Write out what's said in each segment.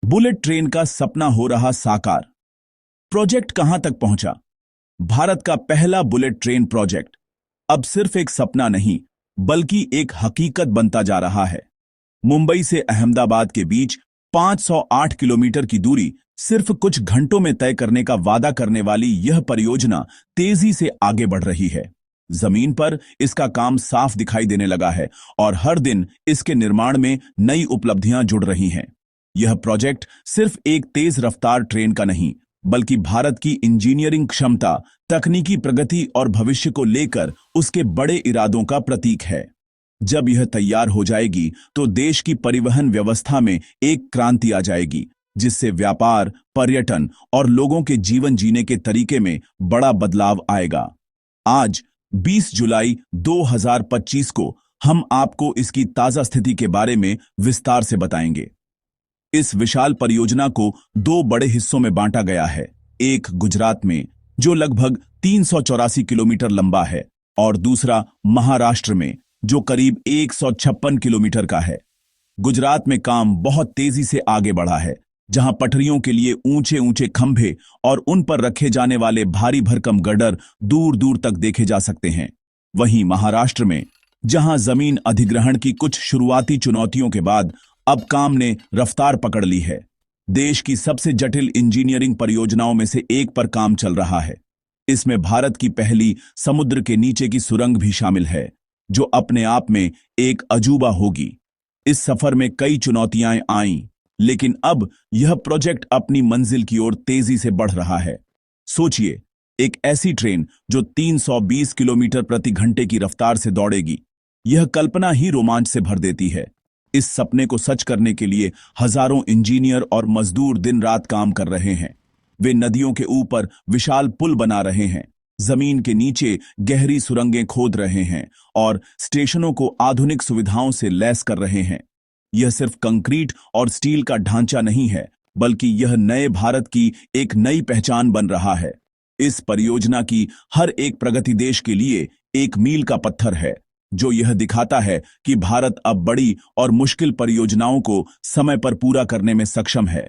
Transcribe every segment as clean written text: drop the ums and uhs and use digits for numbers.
Bullet train का सपना हो रहा साकार। प्रोजेक्ट कहां तक पहुंचा? भारत का पहला बुलेट ट्रेन प्रोजेक्ट अब सिर्फ एक सपना नहीं, बल्कि एक हकीकत बनता जा रहा है। मुंबई से अहमदाबाद के बीच 508 किलोमीटर की दूरी सिर्फ कुछ घंटों में तय करने का वादा करने वाली यह परियोजना तेजी से आगे बढ़ रही है। जमीन पर इसका काम साफ दिखाई देने लगा है और हर दिन इसके निर्माण में नई उपलब्धियां जुड़ रही हैं। यह प्रोजेक्ट सिर्फ एक तेज रफ्तार ट्रेन का नहीं, बल्कि भारत की इंजीनियरिंग क्षमता, तकनीकी प्रगति और भविष्य को लेकर उसके बड़े इरादों का प्रतीक है। जब यह तैयार हो जाएगी तो देश की परिवहन व्यवस्था में एक क्रांति आ जाएगी, जिससे व्यापार, पर्यटन और लोगों के जीवन जीने के तरीके में बड़ा बदलाव आएगा। आज 20 जुलाई 2025 को हम आपको इसकी ताजा स्थिति के बारे में विस्तार से बताएंगे। इस विशाल परियोजना को दो बड़े हिस्सों में बांटा गया है। एक गुजरात में, जो लगभग 384 किलोमीटर लंबा है, और दूसरा महाराष्ट्र में, जो करीब 156 किलोमीटर का है। गुजरात में काम बहुत तेजी से आगे बढ़ा है, जहां पटरियों के लिए ऊंचे ऊंचे खंभे और उन पर रखे जाने वाले भारी भरकम गर्डर दूर दूर तक देखे जा सकते हैं। वहीं महाराष्ट्र में, जहां जमीन अधिग्रहण की कुछ शुरुआती चुनौतियों के बाद अब काम ने रफ्तार पकड़ ली है। देश की सबसे जटिल इंजीनियरिंग परियोजनाओं में से एक पर काम चल रहा है। इसमें भारत की पहली समुद्र के नीचे की सुरंग भी शामिल है, जो अपने आप में एक अजूबा होगी। इस सफर में कई चुनौतियां आईं, लेकिन अब यह प्रोजेक्ट अपनी मंजिल की ओर तेजी से बढ़ रहा है। सोचिए, एक ऐसी ट्रेन जो 320 किलोमीटर प्रति घंटे की रफ्तार से दौड़ेगी। यह कल्पना ही रोमांच से भर देती है। इस सपने को सच करने के लिए हजारों इंजीनियर और मजदूर दिन रात काम कर रहे हैं। वे नदियों के ऊपर विशाल पुल बना रहे हैं, जमीन के नीचे गहरी सुरंगें खोद रहे हैं और स्टेशनों को आधुनिक सुविधाओं से लैस कर रहे हैं। यह सिर्फ कंक्रीट और स्टील का ढांचा नहीं है, बल्कि यह नए भारत की एक नई पहचान बन रहा है। इस परियोजना की हर एक प्रगति देश के लिए एक मील का पत्थर है, जो यह दिखाता है कि भारत अब बड़ी और मुश्किल परियोजनाओं को समय पर पूरा करने में सक्षम है।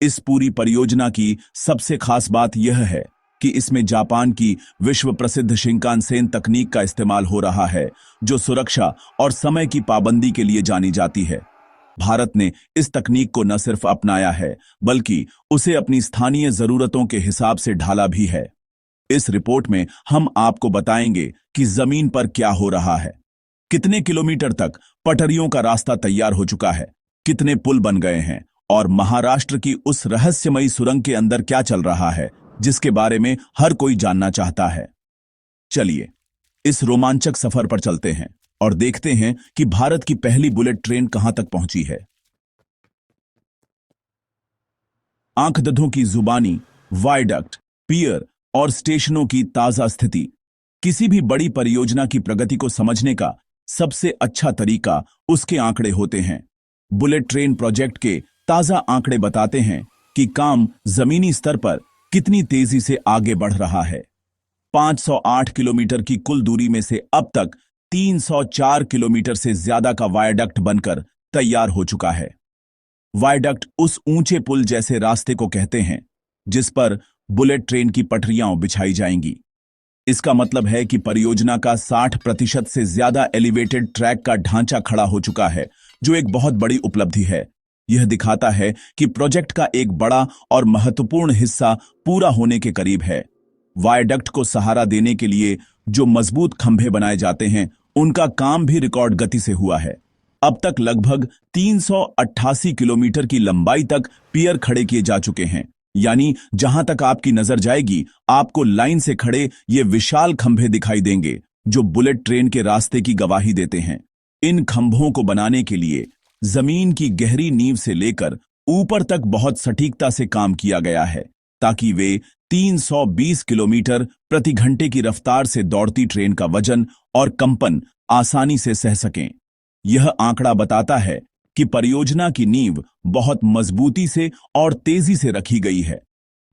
इस पूरी परियोजना की सबसे खास बात यह है कि इसमें जापान की विश्व प्रसिद्ध शिंकानसेन तकनीक का इस्तेमाल हो रहा है, जो सुरक्षा और समय की पाबंदी के लिए जानी जाती है। भारत ने इस तकनीक को न सिर्फ अपनाया है, बल्कि उसे अपनी स्थानीय जरूरतों के हिसाब से ढाला भी है। इस रिपोर्ट में हम आपको बताएंगे कि जमीन पर क्या हो रहा है, कितने किलोमीटर तक पटरियों का रास्ता तैयार हो चुका है, कितने पुल बन गए हैं, और महाराष्ट्र की उस रहस्यमयी सुरंग के अंदर क्या चल रहा है, जिसके बारे में हर कोई जानना चाहता है। चलिए, इस रोमांचक सफर पर चलते हैं और देखते हैं कि भारत की पहली बुलेट ट्रेन कहां तक पहुंची है। आंखदधों की जुबानी, वायडक्ट, पियर और स्टेशनों की ताजा स्थिति। किसी भी बड़ी परियोजना की प्रगति को समझने का सबसे अच्छा तरीका उसके आंकड़े होते हैं। बुलेट ट्रेन प्रोजेक्ट के ताजा आंकड़े बताते हैं कि काम जमीनी स्तर पर कितनी तेजी से आगे बढ़ रहा है। 508 किलोमीटर की कुल दूरी में से अब तक 304 किलोमीटर से ज्यादा का वायडक्ट बनकर तैयार हो चुका है। वायडक्ट उस ऊंचे पुल जैसे रास्ते को कहते हैं, जिस पर बुलेट ट्रेन की पटरियां बिछाई जाएंगी। इसका मतलब है कि परियोजना का 60% से ज्यादा एलिवेटेड ट्रैक का ढांचा खड़ा हो चुका है, जो एक बहुत बड़ी उपलब्धि है। यह दिखाता है कि प्रोजेक्ट का एक बड़ा और महत्वपूर्ण हिस्सा पूरा होने के करीब है। वायडक्ट को सहारा देने के लिए जो मजबूत खंभे बनाए जाते हैं, उनका काम भी रिकॉर्ड गति से हुआ है। अब तक लगभग 388 किलोमीटर की लंबाई तक पियर खड़े किए जा चुके हैं, यानी जहां तक आपकी नजर जाएगी, आपको लाइन से खड़े ये विशाल खंभे दिखाई देंगे, जो बुलेट ट्रेन के रास्ते की गवाही देते हैं। इन खंभों को बनाने के लिए जमीन की गहरी नींव से लेकर ऊपर तक बहुत सटीकता से काम किया गया है, ताकि वे 320 किलोमीटर प्रति घंटे की रफ्तार से दौड़ती ट्रेन का वजन और कंपन आसानी से सह सकें। यह आंकड़ा बताता है कि परियोजना की नींव बहुत मजबूती से और तेजी से रखी गई है।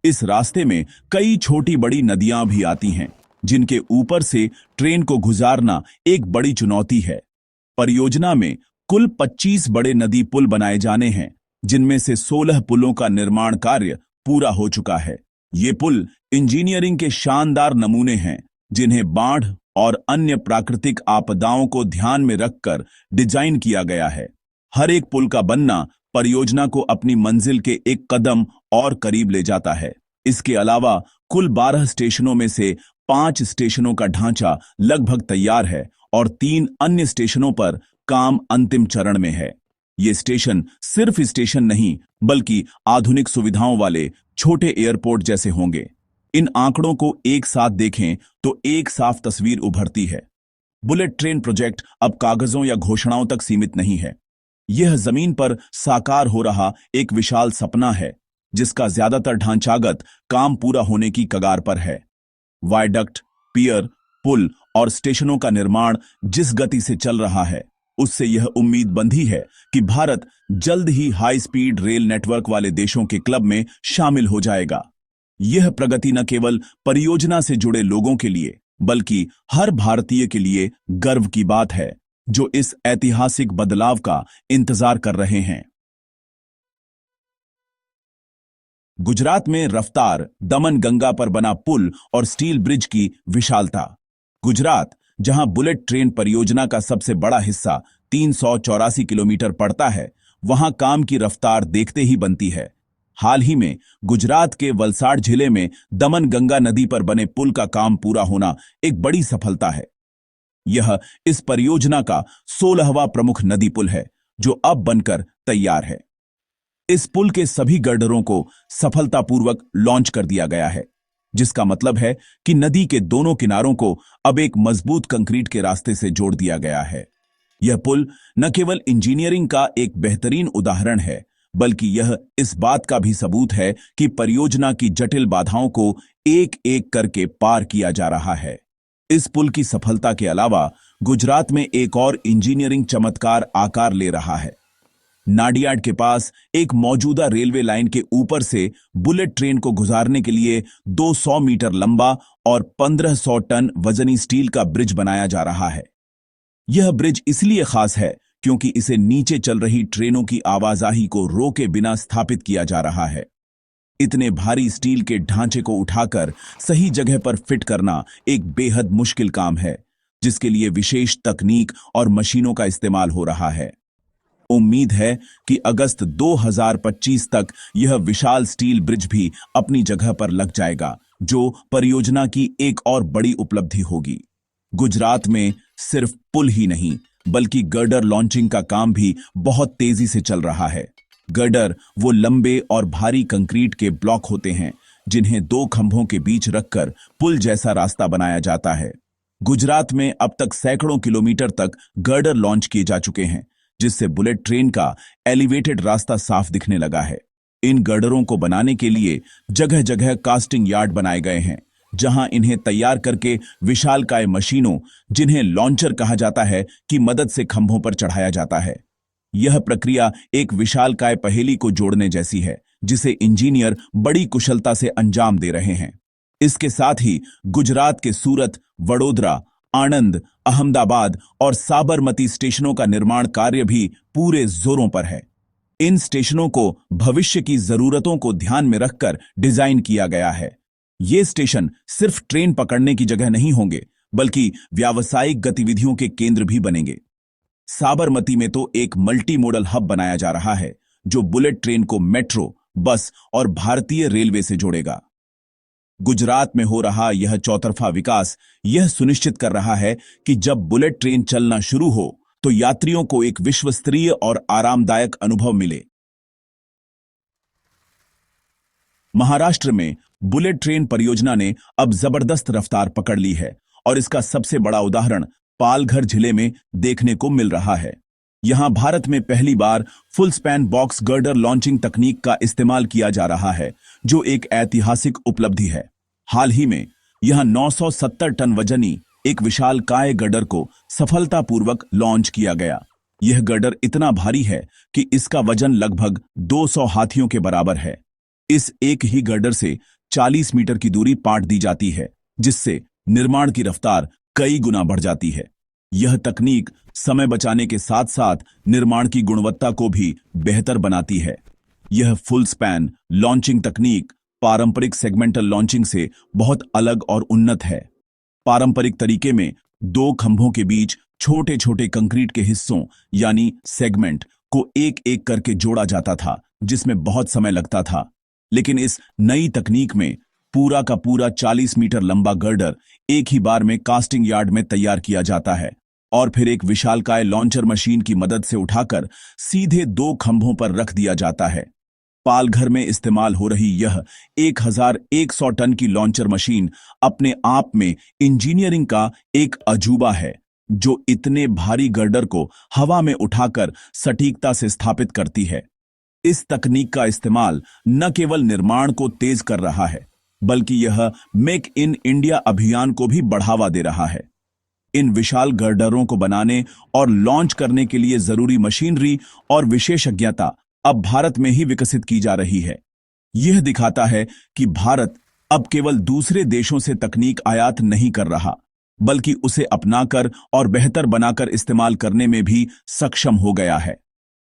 इस रास्ते में कई छोटी बड़ी नदियां भी आती हैं, जिनके ऊपर से ट्रेन को गुजारना एक बड़ी चुनौती है। परियोजना में कुल 25 बड़े नदी पुल बनाए जाने हैं, जिनमें से 16 पुलों का निर्माण कार्य पूरा हो चुका है। ये पुल इंजीनियरिंग के शानदार नमूने हैं, जिन्हें बाढ़ और अन्य प्राकृतिक आपदाओं को ध्यान में रखकर डिजाइन किया गया है। हर एक पुल का बनना परियोजना को अपनी मंजिल के एक कदम और करीब ले जाता है। इसके अलावा कुल 12 स्टेशनों में से 5 स्टेशनों का ढांचा लगभग तैयार है और 3 अन्य स्टेशनों पर काम अंतिम चरण में है। ये स्टेशन सिर्फ स्टेशन नहीं, बल्कि आधुनिक सुविधाओं वाले छोटे एयरपोर्ट जैसे होंगे। इन आंकड़ों को एक साथ देखें तो एक साफ तस्वीर उभरती है। बुलेट ट्रेन प्रोजेक्ट अब कागजों या घोषणाओं तक सीमित नहीं है। यह जमीन पर साकार हो रहा एक विशाल सपना है, जिसका ज्यादातर ढांचागत काम पूरा होने की कगार पर है। वायडक्ट, पियर, पुल और स्टेशनों का निर्माण जिस गति से चल रहा है, उससे यह उम्मीद बंधी है कि भारत जल्द ही हाई स्पीड रेल नेटवर्क वाले देशों के क्लब में शामिल हो जाएगा। यह प्रगति न केवल परियोजना से जुड़े लोगों के लिए, बल्कि हर भारतीय के लिए गर्व की बात है, जो इस ऐतिहासिक बदलाव का इंतजार कर रहे हैं। गुजरात में रफ्तार दमन गंगा पर बना पुल और स्टील ब्रिज की विशालता। गुजरात, जहां बुलेट ट्रेन परियोजना का सबसे बड़ा हिस्सा 384 किलोमीटर पड़ता है, वहां काम की रफ्तार देखते ही बनती है। हाल ही में गुजरात के वलसाड जिले में दमन गंगा नदी पर बने पुल का काम पूरा होना एक बड़ी सफलता है। यह इस परियोजना का 16वां प्रमुख नदी पुल है, जो अब बनकर तैयार है। इस पुल के सभी गर्डरों को सफलतापूर्वक लॉन्च कर दिया गया है, जिसका मतलब है कि नदी के दोनों किनारों को अब एक मजबूत कंक्रीट के रास्ते से जोड़ दिया गया है। यह पुल न केवल इंजीनियरिंग का एक बेहतरीन उदाहरण है, बल्कि यह इस बात का भी सबूत है कि परियोजना की जटिल बाधाओं को एक एक करके पार किया जा रहा है। इस पुल की सफलता के अलावा गुजरात में एक और इंजीनियरिंग चमत्कार आकार ले रहा है। नाडियाड के पास एक मौजूदा रेलवे लाइन के ऊपर से बुलेट ट्रेन को गुजारने के लिए 200 मीटर लंबा और 1500 टन वजनी स्टील का ब्रिज बनाया जा रहा है। यह ब्रिज इसलिए खास है क्योंकि इसे नीचे चल रही ट्रेनों की आवाजाही को रोके बिना स्थापित किया जा रहा है। इतने भारी स्टील के ढांचे को उठाकर सही जगह पर फिट करना एक बेहद मुश्किल काम है, जिसके लिए विशेष तकनीक और मशीनों का इस्तेमाल हो रहा है। उम्मीद है कि अगस्त 2025 तक यह विशाल स्टील ब्रिज भी अपनी जगह पर लग जाएगा, जो परियोजना की एक और बड़ी उपलब्धि होगी। गुजरात में सिर्फ पुल ही नहीं, बल्कि गर्डर लॉन्चिंग का काम भी बहुत तेजी से चल रहा है। गर्डर वो लंबे और भारी कंक्रीट के ब्लॉक होते हैं, जिन्हें 2 खंभों के बीच रखकर पुल जैसा रास्ता बनाया जाता है। गुजरात में अब तक सैकड़ों किलोमीटर तक गर्डर लॉन्च किए जा चुके हैं, जिससे बुलेट ट्रेन का एलिवेटेड रास्ता साफ दिखने लगा है। इन गर्डरों को बनाने के लिए जगह जगह कास्टिंग यार्ड बनाए गए हैं, जहां इन्हें तैयार करके विशालकाय मशीनों, जिन्हें लॉन्चर कहा जाता है, की मदद से खंभों पर चढ़ाया जाता है। यह प्रक्रिया एक विशालकाय पहेली को जोड़ने जैसी है, जिसे इंजीनियर बड़ी कुशलता से अंजाम दे रहे हैं। इसके साथ ही गुजरात के सूरत, वडोदरा, आणंद, अहमदाबाद और साबरमती स्टेशनों का निर्माण कार्य भी पूरे जोरों पर है। इन स्टेशनों को भविष्य की जरूरतों को ध्यान में रखकर डिजाइन किया गया है। ये स्टेशन सिर्फ ट्रेन पकड़ने की जगह नहीं होंगे, बल्कि व्यावसायिक गतिविधियों के केंद्र भी बनेंगे। साबरमती में तो एक मल्टी मोडल हब बनाया जा रहा है, जो बुलेट ट्रेन को मेट्रो, बस और भारतीय रेलवे से जोड़ेगा। गुजरात में हो रहा यह चौतरफा विकास यह सुनिश्चित कर रहा है कि जब बुलेट ट्रेन चलना शुरू हो, तो यात्रियों को एक विश्वस्तरीय और आरामदायक अनुभव मिले। महाराष्ट्र में बुलेट ट्रेन परियोजना ने अब जबरदस्त रफ्तार पकड़ ली है, और इसका सबसे बड़ा उदाहरण पालघर जिले में देखने को मिल रहा है। यहां भारत में पहली बार full span box girder launching तकनीक का इस्तेमाल किया जा रहा है, जो एक ऐतिहासिक उपलब्धि है। हाल ही में यहां 970 टन वजनी एक विशालकाय गर्डर को सफलतापूर्वक लॉन्च किया गया। यह गर्डर इतना भारी है कि इसका वजन लगभग 200 हाथियों के बराबर है। इस एक ही गर्डर से 40 मीटर की दूरी पाट दी जाती है, जिससे निर्माण की रफ्तार कई गुना बढ़ जाती है। यह तकनीक समय बचाने के साथ साथ निर्माण की गुणवत्ता को भी बेहतर बनाती है। यह फुल स्पैन लॉन्चिंग तकनीक पारंपरिक सेगमेंटल लॉन्चिंग से बहुत अलग और उन्नत है। पारंपरिक तरीके में दो खंभों के बीच छोटे छोटे कंक्रीट के हिस्सों यानी सेगमेंट को एक एक करके जोड़ा जाता था, जिसमें बहुत समय लगता था। लेकिन इस नई तकनीक में पूरा का पूरा 40 मीटर लंबा गर्डर एक ही बार में कास्टिंग यार्ड में तैयार किया जाता है और फिर एक विशालकाय लॉन्चर मशीन की मदद से उठाकर सीधे दो खंभों पर रख दिया जाता है। पालघर में इस्तेमाल हो रही यह 1100 टन की लॉन्चर मशीन अपने आप में इंजीनियरिंग का एक अजूबा है, जो इतने भारी गर्डर को हवा में उठाकर सटीकता से स्थापित करती है। इस तकनीक का इस्तेमाल न केवल निर्माण को तेज कर रहा है, बल्कि यह मेक इन इंडिया अभियान को भी बढ़ावा दे रहा है। इन विशाल गर्डरों को बनाने और लॉन्च करने के लिए जरूरी मशीनरी और विशेषज्ञता अब भारत में ही विकसित की जा रही है। यह दिखाता है कि भारत अब केवल दूसरे देशों से तकनीक आयात नहीं कर रहा, बल्कि उसे अपनाकर और बेहतर बनाकर इस्तेमाल करने में भी सक्षम हो गया है।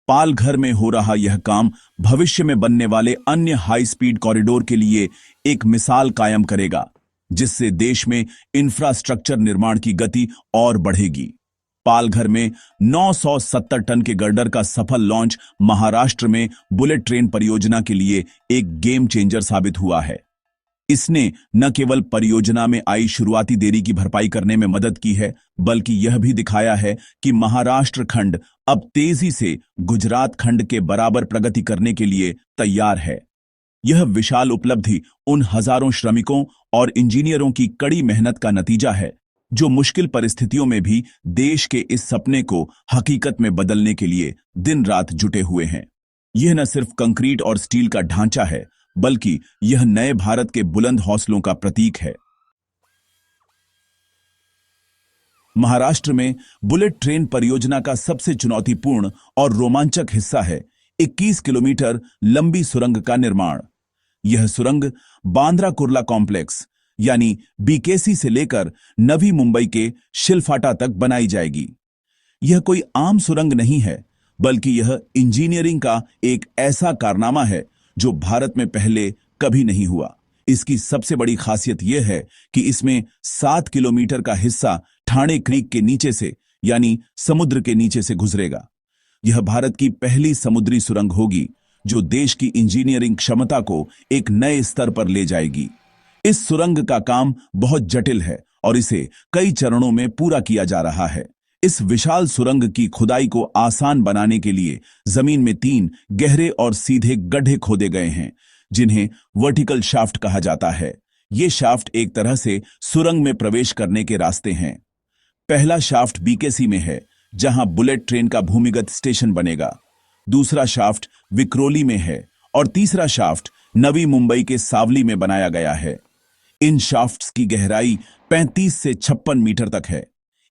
पालघर में हो रहा यह काम भविष्य में बनने वाले अन्य हाई स्पीड कॉरिडोर के लिए एक मिसाल कायम करेगा, जिससे देश में इंफ्रास्ट्रक्चर निर्माण की गति और बढ़ेगी। पालघर में 970 टन के गर्डर का सफल लॉन्च महाराष्ट्र में बुलेट ट्रेन परियोजना के लिए एक गेम चेंजर साबित हुआ है। इसने न केवल परियोजना में आई शुरुआती देरी की भरपाई करने में मदद की है, बल्कि यह भी दिखाया है कि महाराष्ट्र खंड अब तेजी से गुजरात खंड के बराबर प्रगति करने के लिए तैयार है। यह विशाल उपलब्धि उन हजारों श्रमिकों और इंजीनियरों की कड़ी मेहनत का नतीजा है, जो मुश्किल परिस्थितियों में भी देश के इस सपने को हकीकत में बदलने के लिए दिन रात जुटे हुए हैं। यह न सिर्फ कंक्रीट और स्टील का ढांचा है, बल्कि यह नए भारत के बुलंद हौसलों का प्रतीक है। महाराष्ट्र में बुलेट ट्रेन परियोजना का सबसे चुनौतीपूर्ण और रोमांचक हिस्सा है 21 किलोमीटर लंबी सुरंग का निर्माण। यह सुरंग बांद्रा कुर्ला कॉम्प्लेक्स यानी बीकेसी से लेकर नवी मुंबई के शिलफाटा तक बनाई जाएगी। यह कोई आम सुरंग नहीं है, बल्कि यह इंजीनियरिंग का एक ऐसा कारनामा है जो भारत में पहले कभी नहीं हुआ। इसकी सबसे बड़ी खासियत यह है कि इसमें 7 किलोमीटर का हिस्सा ठाणे क्रीक के नीचे से यानी समुद्र के नीचे से गुजरेगा। यह भारत की पहली समुद्री सुरंग होगी जो देश की इंजीनियरिंग क्षमता को एक नए स्तर पर ले जाएगी। इस सुरंग का काम बहुत जटिल है और इसे कई चरणों में पूरा किया जा रहा है। इस विशाल सुरंग की खुदाई को आसान बनाने के लिए जमीन में 3 गहरे और सीधे गड्ढे खोदे गए हैं, जिन्हें वर्टिकल शाफ्ट कहा जाता है। ये शाफ्ट एक तरह से सुरंग में प्रवेश करने के रास्ते हैं। पहला शाफ्ट बीकेसी में है, जहां बुलेट ट्रेन का भूमिगत स्टेशन बनेगा। दूसरा शाफ्ट विक्रोली में है और तीसरा शाफ्ट नवी मुंबई के सावली में बनाया गया है। इन शाफ्ट्स की गहराई 35 से 56 मीटर तक है।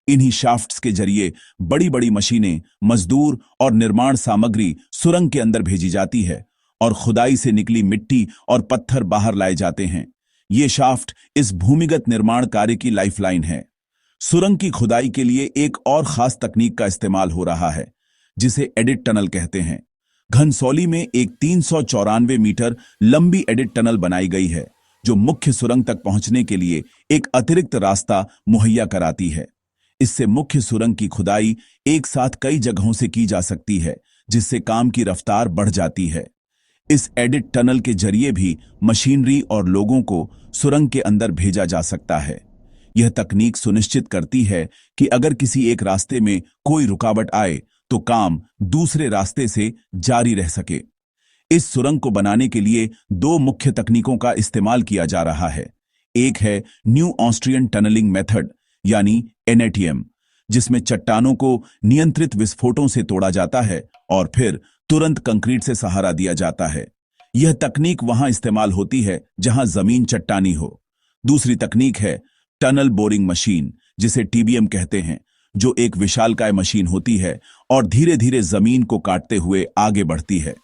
इन्हीं शाफ्ट्स के जरिए बड़ी बड़ी मशीनें, मजदूर और निर्माण सामग्री सुरंग के अंदर भेजी जाती है और खुदाई से निकली मिट्टी और पत्थर बाहर लाए जाते हैं। ये शाफ्ट इस भूमिगत निर्माण कार्य की लाइफलाइन है। सुरंग की खुदाई के लिए एक और खास तकनीक का इस्तेमाल हो रहा है, जिसे एडिट टनल कहते हैं। घनसौली में एक 394 मीटर लंबी एडिट टनल बनाई गई है, जो मुख्य सुरंग तक पहुंचने के लिए एक अतिरिक्त रास्ता मुहैया कराती है। इससे मुख्य सुरंग की खुदाई एक साथ कई जगहों से की जा सकती है, जिससे काम की रफ्तार बढ़ जाती है। इस एडिट टनल के जरिए भी मशीनरी और लोगों को सुरंग के अंदर भेजा जा सकता है। यह तकनीक सुनिश्चित करती है कि अगर किसी एक रास्ते में कोई रुकावट आए तो काम दूसरे रास्ते से जारी रह सके। इस सुरंग को बनाने के लिए 2 मुख्य तकनीकों का इस्तेमाल किया जा रहा है। एक है न्यू ऑस्ट्रियन टनलिंग मेथड यानी NATM, जिसमें चट्टानों को नियंत्रित विस्फोटों से तोड़ा जाता है और फिर तुरंत कंक्रीट से सहारा दिया जाता है। यह तकनीक वहां इस्तेमाल होती है जहां जमीन चट्टानी हो। दूसरी तकनीक है टनल बोरिंग मशीन, जिसे TBM कहते हैं, जो एक विशालकाय मशीन होती है और धीरे धीरे जमीन को काटते हुए आगे बढ़ती है।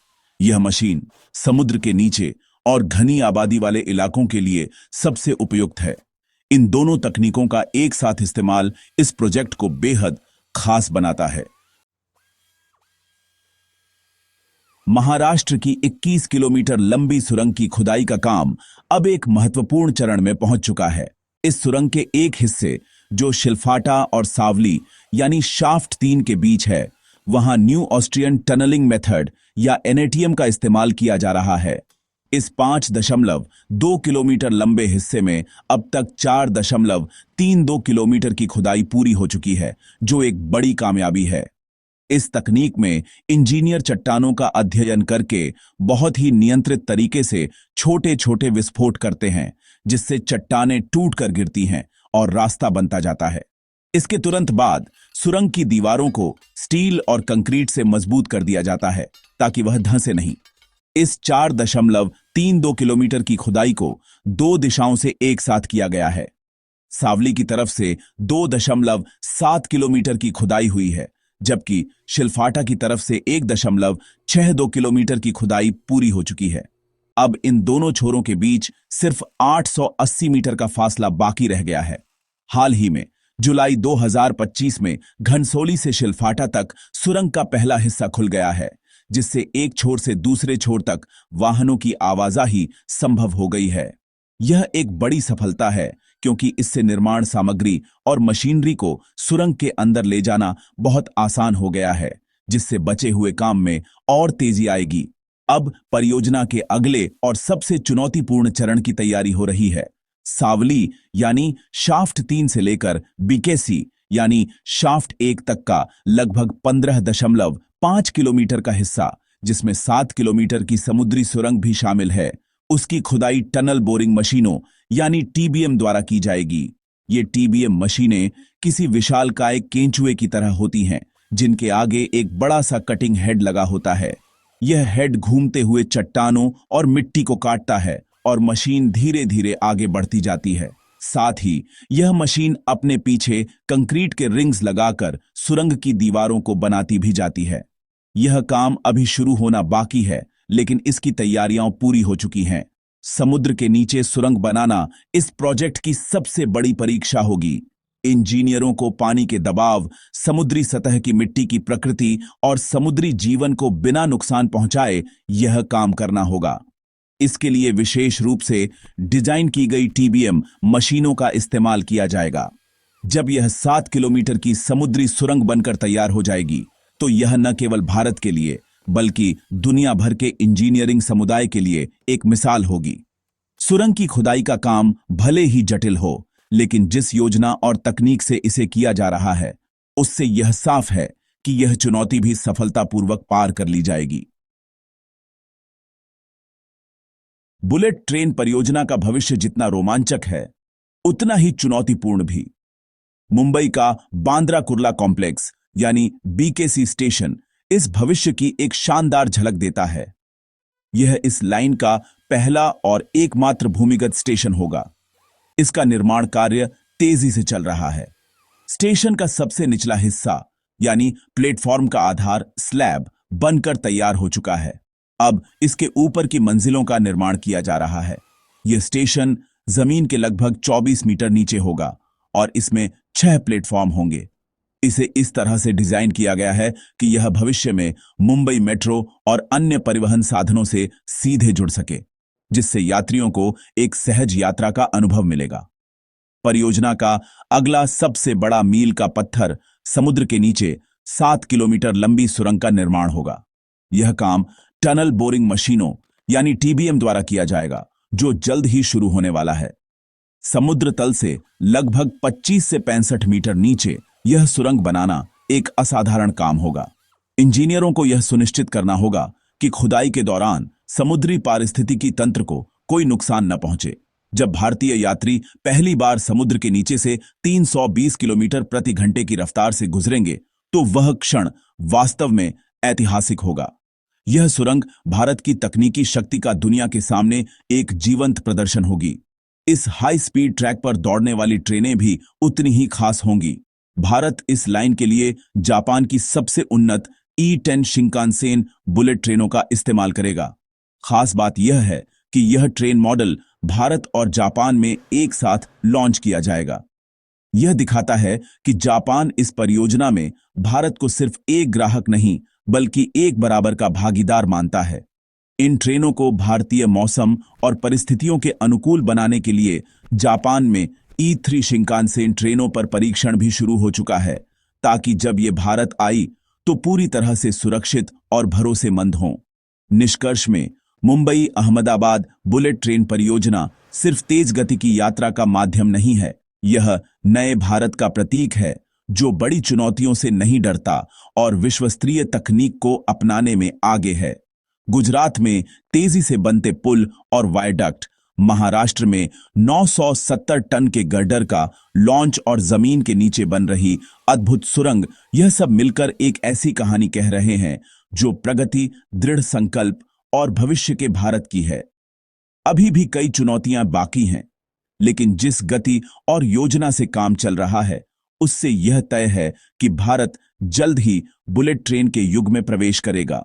यह मशीन समुद्र के नीचे और घनी आबादी वाले इलाकों के लिए सबसे उपयुक्त है। इन दोनों तकनीकों का एक साथ इस्तेमाल इस प्रोजेक्ट को बेहद खास बनाता है। महाराष्ट्र की 21 किलोमीटर लंबी सुरंग की खुदाई का काम अब एक महत्वपूर्ण चरण में पहुंच चुका है। इस सुरंग के एक हिस्से, जो शिलफाटा और सावली यानी शाफ्ट 3 के बीच है, वहां न्यू ऑस्ट्रियन टनलिंग मेथड या एनएटीएम का इस्तेमाल किया जा रहा है। इस 5.2 किलोमीटर लंबे हिस्से में अब तक 4.32 किलोमीटर की खुदाई पूरी हो चुकी है, जो एक बड़ी कामयाबी है। इस तकनीक में इंजीनियर चट्टानों का अध्ययन करके बहुत ही नियंत्रित तरीके से छोटे छोटे विस्फोट करते हैं, जिससे चट्टानें टूटकर गिरती हैं और रास्ता बनता जाता है। इसके तुरंत बाद सुरंग की दीवारों को स्टील और कंक्रीट से मजबूत कर दिया जाता है ताकि वह धंसे नहीं। इस 4.32 किलोमीटर की खुदाई को 2 दिशाओं से एक साथ किया गया है। सावली की तरफ से 2.7 किलोमीटर की खुदाई हुई है, जबकि शिलफाटा की तरफ से 1.62 किलोमीटर की खुदाई पूरी हो चुकी है। अब इन दोनों छोरों के बीच सिर्फ 880 मीटर का फासला बाकी रह गया है। हाल ही में जुलाई 2025 में घनसोली से शिलफाटा तक सुरंग का पहला हिस्सा खुल गया है, जिससे एक छोर से दूसरे छोर तक वाहनों की आवाजाही संभव हो गई है। यह एक बड़ी सफलता है, क्योंकि इससे निर्माण सामग्री और मशीनरी को सुरंग के अंदर ले जाना बहुत आसान हो गया है, जिससे बचे हुए काम में और तेजी आएगी। अब परियोजना के अगले और सबसे चुनौतीपूर्ण चरण की तैयारी हो रही है। सावली यानी शाफ्ट 3 से लेकर बीकेसी यानी शाफ्ट 1 तक का लगभग 15.5 किलोमीटर का हिस्सा, जिसमें 7 किलोमीटर की समुद्री सुरंग भी शामिल है, उसकी खुदाई टनल बोरिंग मशीनों यानी टीबीएम द्वारा की जाएगी। ये टीबीएम मशीनें किसी विशालकाय केंचुए की तरह होती हैं, जिनके आगे एक बड़ा सा कटिंग हेड लगा होता है। यह हेड घूमते हुए चट्टानों और मिट्टी को काटता है और मशीन धीरे धीरे आगे बढ़ती जाती है। साथ ही यह मशीन अपने पीछे कंक्रीट के रिंग्स लगाकर सुरंग की दीवारों को बनाती भी जाती है। यह काम अभी शुरू होना बाकी है, लेकिन इसकी तैयारियां पूरी हो चुकी हैं। समुद्र के नीचे सुरंग बनाना इस प्रोजेक्ट की सबसे बड़ी परीक्षा होगी। इंजीनियरों को पानी के दबाव, समुद्री सतह की मिट्टी की प्रकृति और समुद्री जीवन को बिना नुकसान पहुंचाए यह काम करना होगा। इसके लिए विशेष रूप से डिजाइन की गई टीबीएम मशीनों का इस्तेमाल किया जाएगा। जब यह 7 किलोमीटर की समुद्री सुरंग बनकर तैयार हो जाएगी, तो यह न केवल भारत के लिए बल्कि दुनिया भर के इंजीनियरिंग समुदाय के लिए एक मिसाल होगी। सुरंग की खुदाई का काम भले ही जटिल हो, लेकिन जिस योजना और तकनीक से इसे किया जा रहा है, उससे यह साफ है कि यह चुनौती भी सफलतापूर्वक पार कर ली जाएगी। बुलेट ट्रेन परियोजना का भविष्य जितना रोमांचक है, उतना ही चुनौतीपूर्ण भी। मुंबई का बांद्रा कुर्ला कॉम्प्लेक्स यानी बीकेसी स्टेशन इस भविष्य की एक शानदार झलक देता है। यह इस लाइन का पहला और एकमात्र भूमिगत स्टेशन होगा। इसका निर्माण कार्य तेजी से चल रहा है। स्टेशन का सबसे निचला हिस्सा यानी प्लेटफॉर्म का आधार स्लैब बनकर तैयार हो चुका है। अब इसके ऊपर की मंजिलों का निर्माण किया जा रहा है। यह स्टेशन जमीन के लगभग 24 मीटर नीचे होगा और इसमें 6 प्लेटफॉर्म होंगे। इसे इस तरह से डिजाइन किया गया है कि यह भविष्य में मुंबई मेट्रो और अन्य परिवहन साधनों से सीधे जुड़ सके, जिससे यात्रियों को एक सहज यात्रा का अनुभव मिलेगा। परियोजना का अगला सबसे बड़ा मील का पत्थर समुद्र के नीचे 7 किलोमीटर लंबी सुरंग का निर्माण होगा। यह काम टनल बोरिंग मशीनों यानी टीबीएम द्वारा किया जाएगा, जो जल्द ही शुरू होने वाला है। समुद्र तल से लगभग 25 से 65 मीटर नीचे यह सुरंग बनाना एक असाधारण काम होगा। इंजीनियरों को यह सुनिश्चित करना होगा कि खुदाई के दौरान समुद्री पारिस्थितिकी तंत्र को कोई नुकसान न पहुंचे। जब भारतीय यात्री पहली बार समुद्र के नीचे से 320 किलोमीटर प्रति घंटे की रफ्तार से गुजरेंगे, तो वह क्षण वास्तव में ऐतिहासिक होगा। यह सुरंग भारत की तकनीकी शक्ति का दुनिया के सामने एक जीवंत प्रदर्शन होगी। इस हाई स्पीड ट्रैक पर दौड़ने वाली ट्रेनें भी उतनी ही खास होंगी। भारत इस लाइन के लिए जापान की सबसे उन्नत E10 शिंकानसेन बुलेट ट्रेनों का इस्तेमाल करेगा। खास बात यह है कि यह ट्रेन मॉडल भारत और जापान में एक साथ लॉन्च किया जाएगा। यह दिखाता है कि जापान इस परियोजना में भारत को सिर्फ एक ग्राहक नहीं, बल्कि एक बराबर का भागीदार मानता है। इन ट्रेनों को भारतीय मौसम और परिस्थितियों के अनुकूल बनाने के लिए जापान में E3 शिंकानसेन ट्रेनों पर परीक्षण भी शुरू हो चुका है, ताकि जब ये भारत आई तो पूरी तरह से सुरक्षित और भरोसेमंद हों। निष्कर्ष में मुंबई अहमदाबाद बुलेट ट्रेन परियोजना सिर्फ तेज गति की यात्रा का माध्यम नहीं है, यह नए भारत का प्रतीक है जो बड़ी चुनौतियों से नहीं डरता और विश्वस्तरीय तकनीक को अपनाने में आगे है। गुजरात में तेजी से बनते पुल और वायडक्ट, महाराष्ट्र में 970 टन के गर्डर का लॉन्च और जमीन के नीचे बन रही अद्भुत सुरंग, यह सब मिलकर एक ऐसी कहानी कह रहे हैं जो प्रगति, दृढ़ संकल्प और भविष्य के भारत की है। अभी भी कई चुनौतियां बाकी हैं, लेकिन जिस गति और योजना से काम चल रहा है, उससे यह तय है कि भारत जल्द ही बुलेट ट्रेन के युग में प्रवेश करेगा।